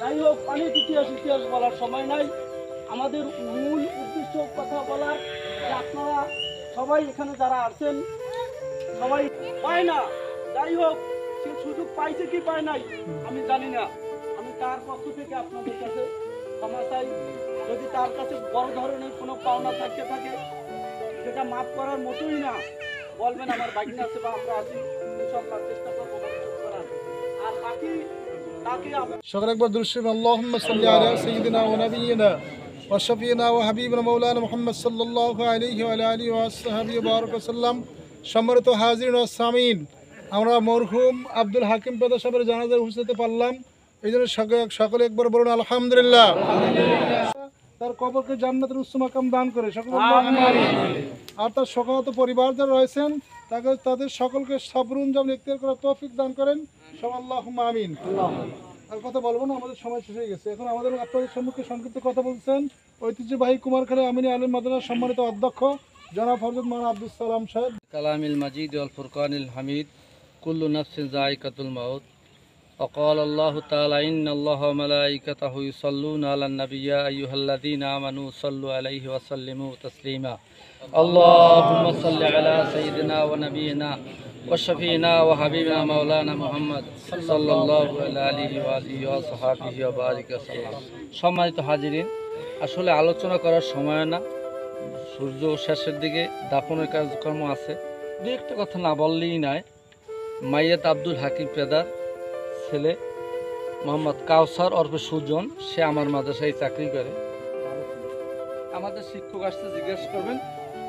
যাই হোক, অনেক ইতিহাস বলার সময় নাই। আমাদের মূল উদ্দেশ্য কথা বলার যে আপনারা সবাই এখানে যারা আছেন সবাই পায় না। যাই হোক, সে সুযোগ পাইছে কি পায় নাই আমি জানি না। আমি তার পক্ষ থেকে আপনাদের কাছে ক্ষমা চাই। যদি তার কাছে বড় ধরনের কোনো পাওনা থাকতে থাকে সেটা মাফ করার মতোই না, বলবেন আমার বাগিনা আছে বা আমরা আছি, সব চেষ্টা করবো করার। আর বাকি তাকে شكرا أكبر درشم اللهم صل على سيدنا ونبينا وشفينا وحبيبنا مولانا محمد صلى الله عليه وعلى آله وصحبه وبارك وسلم। সম্মানিত হাজিরিন ও সামিন, আমরা মরহুম আব্দুল হাকিম পেদা সাহেবের জানাজায় উপস্থিত হতে পারলাম, এই জন্য সকলে একবার বলুন আলহামদুলিল্লাহ। তার কবরকে জান্নাতের উচ্চ মাকাম দান করে সকলে আর তার সকলত পরিবার যারা রয়েছেন তাদের সকলকে সাবরুন যেমন ইখতিয়ার করার তৌফিক দান করেন, সব আল্লাহুম্মা আমিন। আর কথা বলবো না, আমাদের সময় শেষ হয়ে গেছে। এখন আমাদের আপনাদের সম্মুখে সংক্ষিপ্ত কথা বলছেন ঐতিহ্যবাহী কুমারখালী আমিনী আলেম মাদ্রাসার সম্মানিত অধ্যক্ষ জনাব হযরত মাওলানা আব্দুস সালাম সাহেব। কালামিল মাজিদ ওয়াল ফুরকানিল হামিদ, কুল্লু নাফসিন যায়িকাতুল মাউত। وقال الله تعالى إن الله وملائكته يصلون على النبي يا أيها الذين آمنوا صلوا عليه وسلموا تسليما اللهم صل على سيدنا ونبينا وشفينا وحبيبنا مولانا محمد صلى الله عليه وآله وصحبه وبارك وسلم। সম্মানিত হাজিরিন, আসলে আলোচনা করার সময় না, সূর্য শেষের দিকে দাফনের কার্যক্রম আছে, দু একটা কথা না বললেই নয়। মাইয়াত আব্দুল হাকিম পেদার ছেলে মোহাম্মদ কাউসার ওরফে সুজন, সে আমার মাদ্রাসায় চাকরি করে। আমাদের শিক্ষক আসতে জিজ্ঞেস করবেন,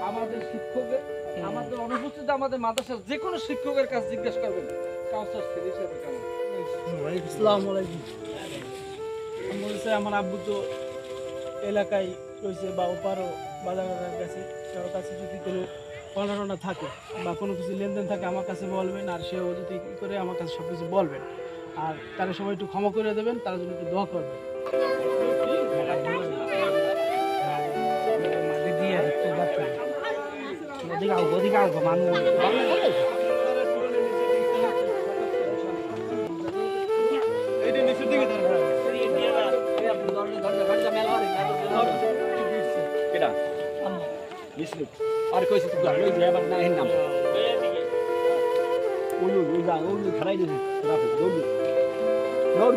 আমাদের শিক্ষকের আমাদের অনুপস্থিত আমাদের মাদ্রাসার যে কোনো শিক্ষকের কাছে জিজ্ঞেস করবেন কাউসার ছেলে হিসেবে কেমন। আসসালামু আলাইকুম। বলছে আমার আব্বু তো এলাকায় রয়েছে বা ওপারও বাজারের কাছে, কারোর কাছে যদি কোনো পড়াশোনা থাকে বা কোনো কিছু লেনদেন থাকে আমার কাছে বলবেন, আর সেও যদি কী করে আমার কাছে সব কিছু বলবেন। আর তারা সবাই একটু ক্ষমা করে দেবেন, তার জন্য একটু দোয়া করবেন। আর কইছে তুই গাড়ি লই যাবার না এর নাম ওই যা ওই খারাই দিছে রাখো দৌড় দৌড়